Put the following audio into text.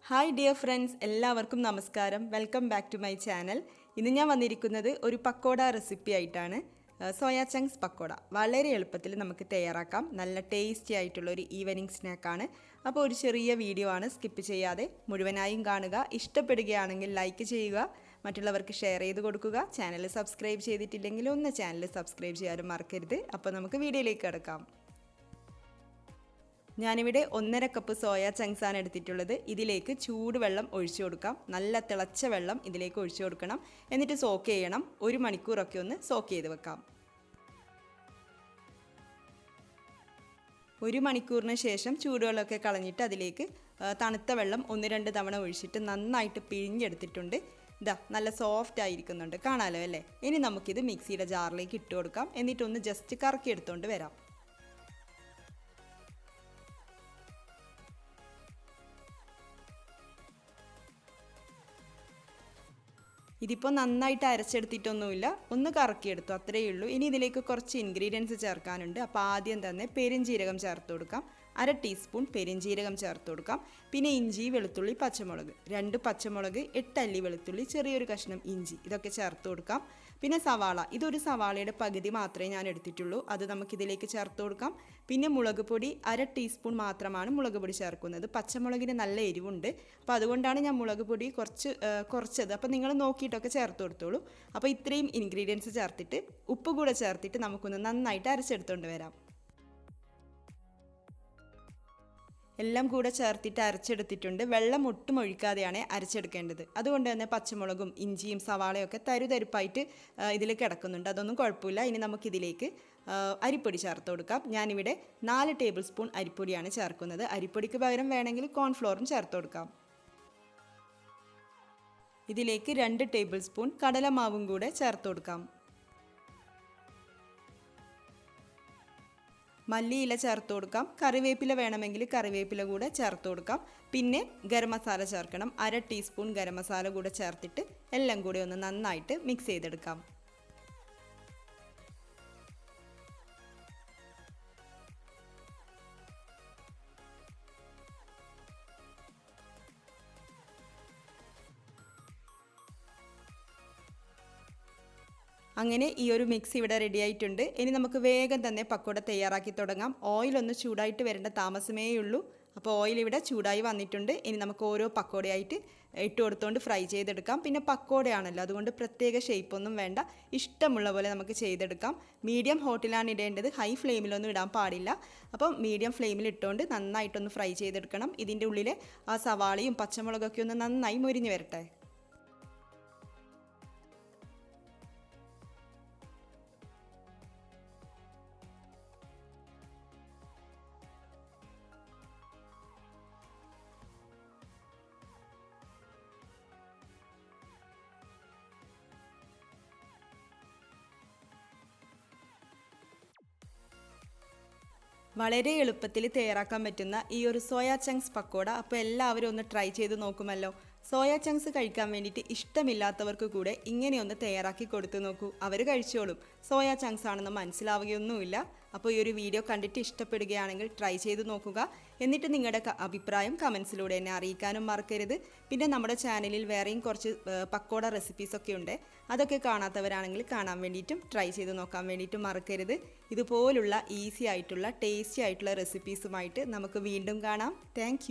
Hi dear friends, എല്ലാവർക്കും നമസ്കാരം. Welcome back to my channel. ഇന്ന് ഞാൻ വന്നിരിക്കുന്നത് ഒരു പക്കോട റെസിപ്പി ആയിട്ടാണ്. സോയ ചങ്ക്സ് പക്കോട വളരെ എളുപ്പത്തിൽ നമുക്ക് തയ്യാറാക്കാം. നല്ല ടേസ്റ്റി ആയിട്ടുള്ള ഒരു ഈവനിങ് സ്നാക്കാണ്. അപ്പോൾ ഒരു ചെറിയ വീഡിയോ ആണ്, സ്കിപ്പ് ചെയ്യാതെ മുഴുവനായും കാണുക. ഇഷ്ടപ്പെടുകയാണെങ്കിൽ ലൈക്ക് ചെയ്യുക, മറ്റുള്ളവർക്ക് ഷെയർ ചെയ്ത് കൊടുക്കുക. ചാനൽ സബ്സ്ക്രൈബ് ചെയ്തിട്ടില്ലെങ്കിൽ ഒന്ന് ചാനൽ സബ്സ്ക്രൈബ് ചെയ്യാനും മറക്കരുത്. അപ്പോൾ നമുക്ക് വീഡിയോയിലേക്ക് കിടക്കാം. ഞാനിവിടെ 1.5 കപ്പ് സോയ ചങ്ക്സ് ആണ് എടുത്തിട്ടുള്ളത്. ഇതിലേക്ക് ചൂടുവെള്ളം ഒഴിച്ചു കൊടുക്കാം. നല്ല തിളച്ച വെള്ളം ഇതിലേക്ക് ഒഴിച്ചു കൊടുക്കണം. എന്നിട്ട് സോക്ക് ചെയ്യണം. 1 മണിക്കൂറൊക്കെ ഒന്ന് സോക്ക് ചെയ്ത് വെക്കാം. 1 മണിക്കൂറിന് ശേഷം ചൂടുവെള്ളമൊക്കെ കളഞ്ഞിട്ട് അതിലേക്ക് തണുത്ത വെള്ളം 1-2 തവണ ഒഴിച്ചിട്ട് നന്നായിട്ട് പിഴിഞ്ഞെടുത്തിട്ടുണ്ട്. ഇതാ നല്ല സോഫ്റ്റ് ആയിരിക്കുന്നുണ്ട്, കാണാമല്ലോ അല്ലേ. ഇനി നമുക്കിത് മിക്സിയുടെ ജാറിലേക്ക് ഇട്ട് കൊടുക്കാം. എന്നിട്ടൊന്ന് ജസ്റ്റ് കറക്കി എടുത്തുകൊണ്ട് വരാം. ഇതിപ്പോൾ നന്നായിട്ട് അരച്ചെടുത്തിട്ടൊന്നുമില്ല, ഒന്ന് കറക്കിയെടുത്തു, അത്രയേ ഉള്ളൂ. ഇനി ഇതിലേക്ക് കുറച്ച് ഇൻഗ്രീഡിയൻസ് ചേർക്കാനുണ്ട്. അപ്പോൾ ആദ്യം തന്നെ പെരുംജീരകം ചേർത്ത് കൊടുക്കാം. 1/2 ടീസ്പൂൺ പെരുംജീരകം ചേർത്ത് കൊടുക്കാം. പിന്നെ ഇഞ്ചി, വെളുത്തുള്ളി, പച്ചമുളക്, 2 പച്ചമുളക്, 8 അല്ലി വെളുത്തുള്ളി, ചെറിയൊരു കഷ്ണം ഇഞ്ചി, ഇതൊക്കെ ചേർത്ത് കൊടുക്കാം. പിന്നെ സവാള, ഇതൊരു സവാളയുടെ പകുതി മാത്രമേ ഞാൻ എടുത്തിട്ടുള്ളൂ, അത് നമുക്കിതിലേക്ക് ചേർത്ത് കൊടുക്കാം. പിന്നെ മുളക് പൊടി 1/2 ടീസ്പൂൺ മാത്രമാണ് മുളക് പൊടി ചേർക്കുന്നത്. പച്ചമുളകിന് നല്ല എരിവുണ്ട്, അപ്പോൾ അതുകൊണ്ടാണ് ഞാൻ മുളക് പൊടി കുറച്ചത്. അപ്പോൾ നിങ്ങൾ നോക്കിയിട്ടൊക്കെ ചേർത്ത് കൊടുത്തോളൂ. അപ്പോൾ ഇത്രയും ഇൻഗ്രീഡിയൻസ് ചേർത്തിട്ട് ഉപ്പ് കൂടെ ചേർത്തിട്ട് നമുക്കൊന്ന് നന്നായിട്ട് അരച്ചെടുത്തുകൊണ്ട് വരാം. എല്ലാം കൂടെ ചേർത്തിട്ട് അരച്ചെടുത്തിട്ടുണ്ട്. വെള്ളം ഒട്ടും ഒഴിക്കാതെയാണ് അരച്ചെടുക്കേണ്ടത്. അതുകൊണ്ട് തന്നെ പച്ചമുളകും ഇഞ്ചിയും സവാളയൊക്കെ തരുതരിപ്പായിട്ട് ഇതിൽ കിടക്കുന്നുണ്ട്, അതൊന്നും കുഴപ്പമില്ല. ഇനി നമുക്കിതിലേക്ക് അരിപ്പൊടി ചേർത്ത് കൊടുക്കാം. ഞാനിവിടെ 4 ടേബിൾ സ്പൂൺ അരിപ്പൊടിയാണ് ചേർക്കുന്നത്. അരിപ്പൊടിക്ക് പകരം വേണമെങ്കിൽ കോൺഫ്ലോറും ചേർത്ത് കൊടുക്കാം. ഇതിലേക്ക് 2 ടേബിൾ സ്പൂൺ കടലമാവും കൂടെ ചേർത്ത് കൊടുക്കാം. മല്ലിയില ചേർത്ത് കൊടുക്കാം. കറിവേപ്പില വേണമെങ്കിൽ കറിവേപ്പില കൂടെ ചേർത്ത് കൊടുക്കാം. പിന്നെ ഗരം മസാല ചേർക്കണം. 1/2 ടീസ്പൂൺ ഗരം മസാല കൂടെ ചേർത്തിട്ട് എല്ലാം കൂടി ഒന്ന് നന്നായിട്ട് മിക്സ് ചെയ്തെടുക്കാം. അങ്ങനെ ഈ ഒരു മിക്സ് ഇവിടെ റെഡി ആയിട്ടുണ്ട്. ഇനി നമുക്ക് വേഗം തന്നെ പക്കോട തയ്യാറാക്കി തുടങ്ങാം. ഓയിലൊന്ന് ചൂടായിട്ട് വരേണ്ട താമസമേ ഉള്ളൂ. അപ്പോൾ ഓയിൽ ഇവിടെ ചൂടായി വന്നിട്ടുണ്ട്. ഇനി നമുക്ക് ഓരോ പക്കോടയായിട്ട് ഇട്ട് കൊടുത്തുകൊണ്ട് ഫ്രൈ ചെയ്തെടുക്കാം. പിന്നെ പക്കോടയാണല്ലോ, അതുകൊണ്ട് പ്രത്യേക ഷേപ്പൊന്നും വേണ്ട, ഇഷ്ടമുള്ള പോലെ നമുക്ക് ചെയ്തെടുക്കാം. മീഡിയം ഹോട്ടിലാണ് ഇടേണ്ടത്, ഹൈ ഫ്ലെയിമിലൊന്നും ഇടാൻ പാടില്ല. അപ്പം മീഡിയം ഫ്ലെയിമിൽ ഇട്ടുകൊണ്ട് നന്നായിട്ടൊന്ന് ഫ്രൈ ചെയ്തെടുക്കണം. ഇതിൻ്റെ ഉള്ളിലെ ആ സവാളയും പച്ചമുളകൊക്കെ ഒന്ന് നന്നായി മൊരിഞ്ഞ് വരട്ടെ. വളരെ എളുപ്പത്തിൽ തയ്യാറാക്കാൻ പറ്റുന്ന ഈ ഒരു സോയ ചങ്ക്സ് പക്കോട അപ്പോൾ എല്ലാവരും ഒന്ന് ട്രൈ ചെയ്ത് നോക്കുമല്ലോ. സോയ ചങ്ക്സ് കഴിക്കാൻ വേണ്ടിയിട്ട് ഇഷ്ടമില്ലാത്തവർക്ക് കൂടെ ഇങ്ങനെയൊന്ന് തയ്യാറാക്കി കൊടുത്തു നോക്കൂ, അവർ കഴിച്ചോളും. സോയ ചങ്ക്സ് ആണെന്ന് മനസ്സിലാവുകയൊന്നുമില്ല. അപ്പോൾ ഈ ഒരു വീഡിയോ കണ്ടിട്ട് ഇഷ്ടപ്പെടുകയാണെങ്കിൽ ട്രൈ ചെയ്ത് നോക്കുക. എന്നിട്ട് നിങ്ങളുടെ അഭിപ്രായം കമൻസിലൂടെ എന്നെ അറിയിക്കാനും മറക്കരുത്. പിന്നെ നമ്മുടെ ചാനലിൽ വേറെയും കുറച്ച് പക്കോട റെസിപ്പീസൊക്കെ ഉണ്ട്, അതൊക്കെ കാണാത്തവരാണെങ്കിൽ കാണാൻ വേണ്ടിയിട്ടും ട്രൈ ചെയ്ത് നോക്കാൻ വേണ്ടിയിട്ടും മറക്കരുത്. ഇതുപോലുള്ള ഈസി ആയിട്ടുള്ള ടേസ്റ്റി ആയിട്ടുള്ള റെസിപ്പീസുമായിട്ട് നമുക്ക് വീണ്ടും കാണാം. താങ്ക്